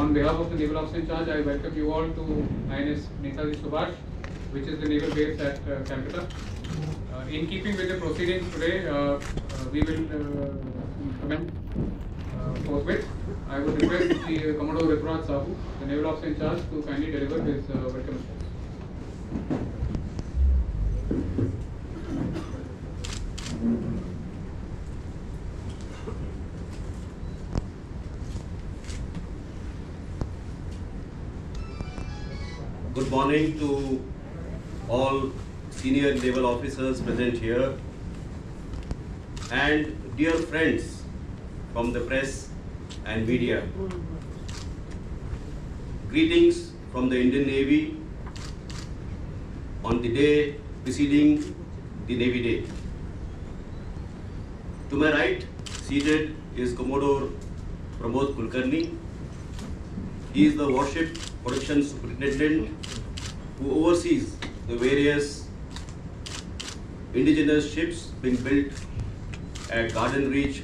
On behalf of the Naval Officer in Charge, I welcome you all to INS Netaji Subhash, which is the naval base at Calcutta. In keeping with the proceedings today, we will commence forthwith. I would request the Commodore Rituraj Sahu, the Naval Officer in Charge, to kindly deliver his welcome address. Good morning to all senior naval officers present here and dear friends from the press and media. Greetings from the Indian Navy on the day preceding the Navy Day. To my right, seated is Commodore Pramod Kulkarni. He is the Warship Production Superintendent who oversees the various indigenous ships being built at Garden Reach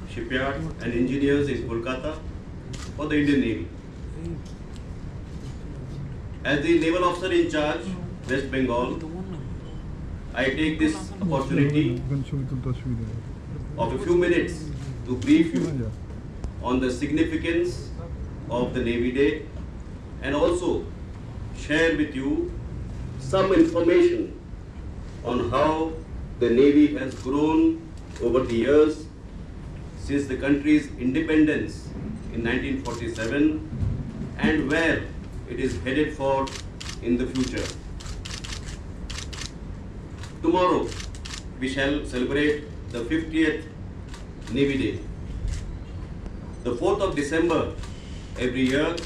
Shipyard and engineers in Kolkata for the Indian Navy. As the Naval Officer in Charge, West Bengal, I take this opportunity of a few minutes to brief you on the significance of the Navy Day and also share with you some information on how the Navy has grown over the years since the country's independence in 1947 and where it is headed for in the future. Tomorrow we shall celebrate the 50th Navy Day. The 4th of December every year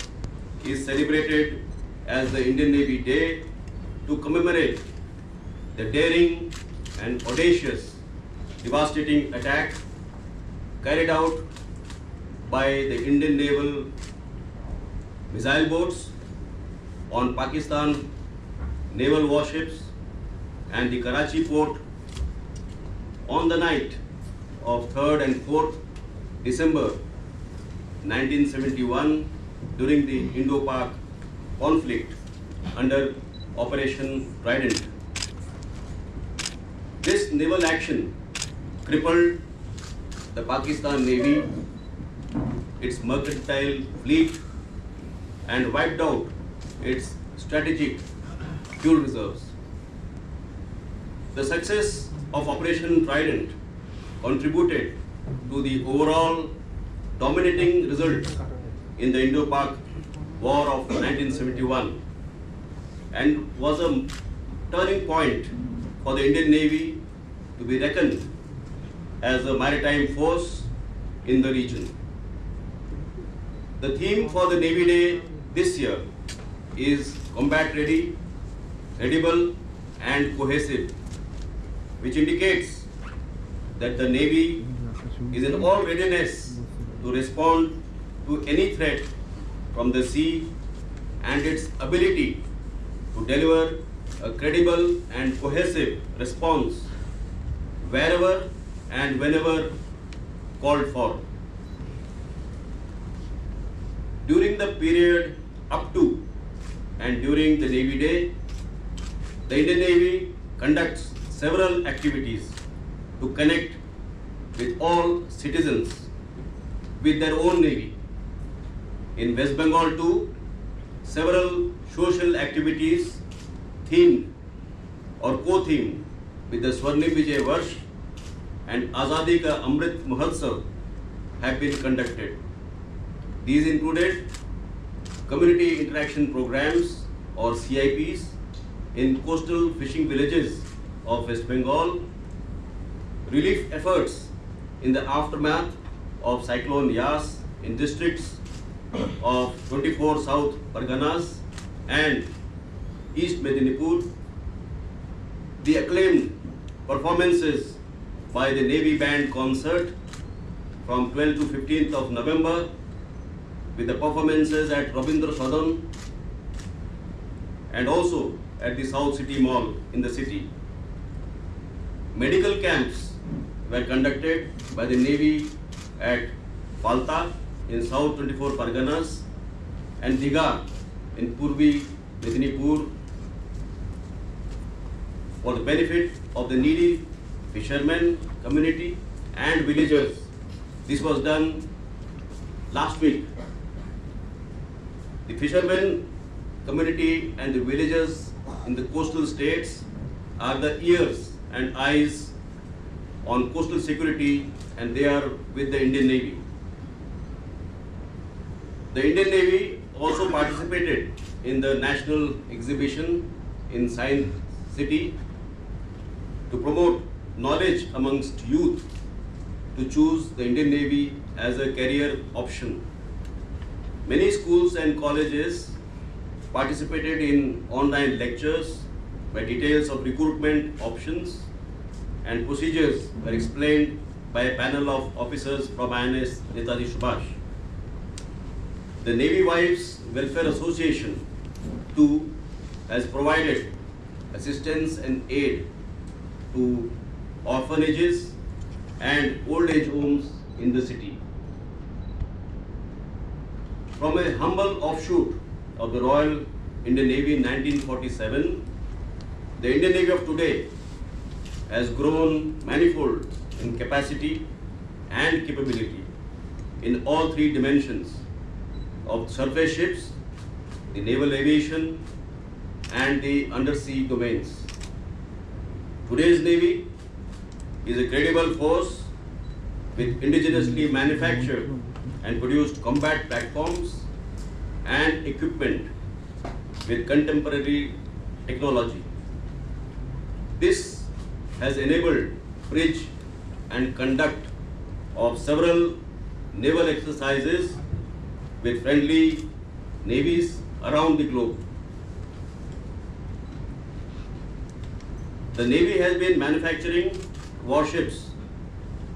is celebrated as the Indian Navy Day to commemorate the daring and audacious, devastating attack carried out by the Indian naval missile boats on Pakistan naval warships and the Karachi port on the night of 3rd and 4th December 1971 during the Indo-Pak conflict under Operation Trident. This naval action crippled the Pakistan Navy, its mercantile fleet, and wiped out its strategic fuel reserves. The success of Operation Trident contributed to the overall dominating result in the Indo-Pak War of 1971 and was a turning point for the Indian Navy to be reckoned as a maritime force in the region. The theme for the Navy Day this year is combat ready, credible and cohesive, which indicates that the Navy is in all readiness to respond to any threat from the sea and its ability to deliver a credible and cohesive response wherever and whenever called for. During the period up to and during the Navy Day, the Indian Navy conducts several activities to connect with all citizens with their own Navy. In West Bengal too, several social activities themed or co-themed with the Swarnim Vijay Varsh and Azadi Ka Amrit Mahotsav have been conducted. These included community interaction programs or CIPs in coastal fishing villages of West Bengal, relief efforts in the aftermath of Cyclone Yas in districts of 24 South Parganas and East Medinipur, the acclaimed performances by the Navy Band concert from 12th to 15th of November with the performances at Rabindra Sadan and also at the South City Mall in the city. Medical camps were conducted by the Navy at Falta in South 24 Parganas and Digha in Purvi Medinipur for the benefit of the needy fishermen community and villagers. This was done last week. The fishermen community and the villagers in the coastal states are the ears and eyes on coastal security, and they are with the Indian Navy. The Indian Navy also participated in the national exhibition in Science City to promote knowledge amongst youth to choose the Indian Navy as a career option. Many schools and colleges participated in online lectures where details of recruitment options and procedures were explained by a panel of officers from INS Netaji Subhash. The Navy Wives Welfare Association too has provided assistance and aid to orphanages and old age homes in the city. From a humble offshoot of the Royal Indian Navy in 1947, the Indian Navy of today has grown manifold in capacity and capability in all three dimensions of surface ships, the naval aviation, and the undersea domains. Today's Navy is a credible force with indigenously manufactured and produced combat platforms and equipment with contemporary technology. This has enabled bridge and conduct of several naval exercises with friendly navies around the globe. The Navy has been manufacturing warships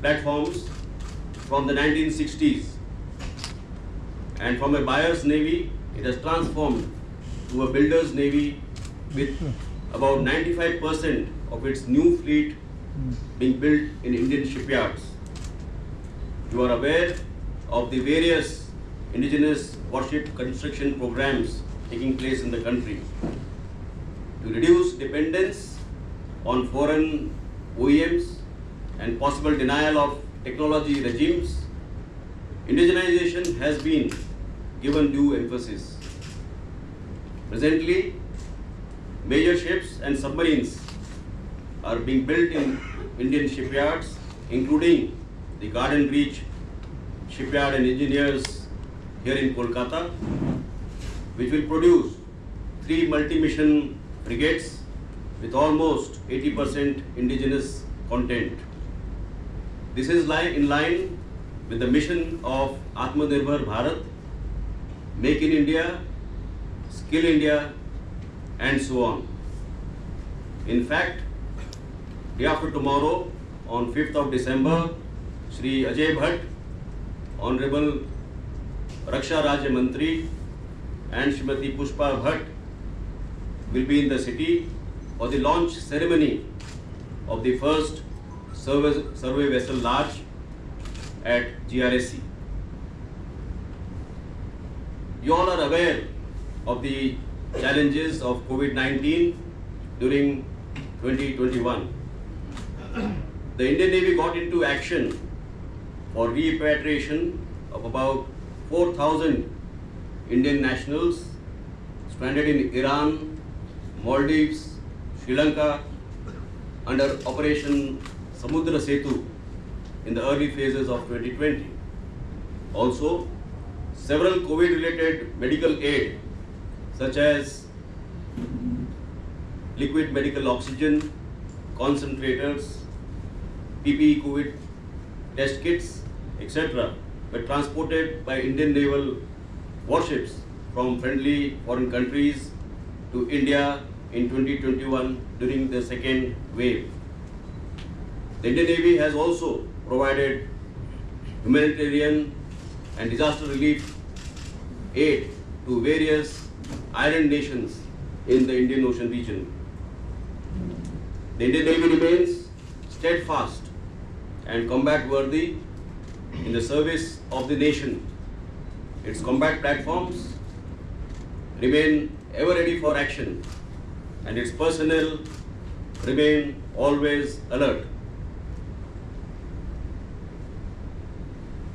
platforms from the 1960s, and from a buyer's navy it has transformed to a builder's navy with about 95% of its new fleet being built in Indian shipyards. You are aware of the various indigenous warship construction programs taking place in the country. To reduce dependence on foreign OEMs and possible denial of technology regimes, indigenization has been given due emphasis. Presently, major ships and submarines are being built in Indian shipyards, including the Garden Reach Shipyard and Engineers here in Kolkata, which will produce 3 multi-mission frigates with almost 80% indigenous content. This is in line with the mission of Atmanirbhar Bharat, Make in India, Skill India, and so on. In fact, day after tomorrow, on 5th of December, Shri Ajay Bhatt, Honorable Raksha Rajya Mantri, and Srimati Pushpa Bhatt will be in the city for the launch ceremony of the first survey vessel Large at GRSC. You all are aware of the challenges of COVID-19 during 2021. The Indian Navy got into action for repatriation of about 4,000 Indian nationals stranded in Iran, Maldives, Sri Lanka under Operation Samudra Setu in the early phases of 2020. Also, several COVID-related medical aid such as liquid medical oxygen, concentrators, PPE COVID test kits, etc. were transported by Indian naval warships from friendly foreign countries to India in 2021 during the second wave. The Indian Navy has also provided humanitarian and disaster relief aid to various island nations in the Indian Ocean region. The Indian Navy remains steadfast and combat worthy in the service of the nation its combat platforms remain ever ready for action, and its personnel remain always alert.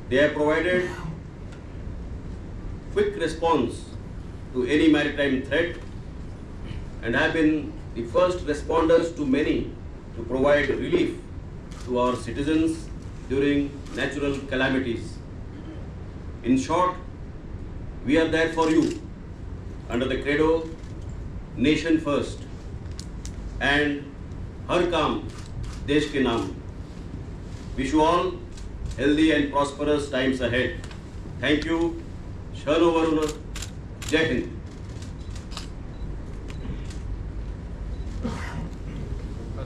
They have provided quick response to any maritime threat and have been the first responders to many to provide relief to our citizens during natural calamities. In short, we are there for you under the credo Nation First and Har Kaam Desh Ke Naam. Wish you all healthy and prosperous times ahead. Thank you. Shano Varuna. Jai Hind.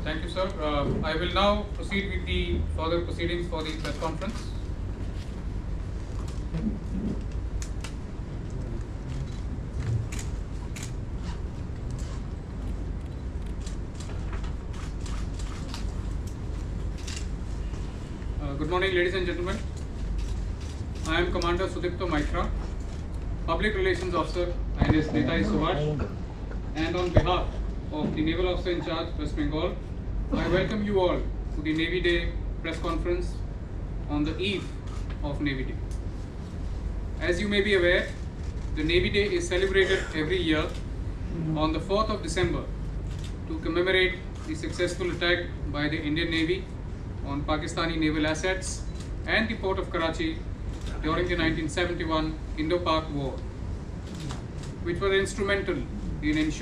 Thank you, sir. I will now proceed with the further proceedings for the press conference. Good morning, ladies and gentlemen. I am Commander Sudipto Maitra, Public Relations Officer, INS Netaji Subhash, and on behalf of the Naval Officer in Charge, West Bengal, I welcome you all to the Navy Day press conference on the eve of Navy Day. As you may be aware, the Navy Day is celebrated every year on the 4th of December to commemorate the successful attack by the Indian Navy on Pakistani naval assets and the port of Karachi during the 1971 Indo-Pak War, which were instrumental in ensuring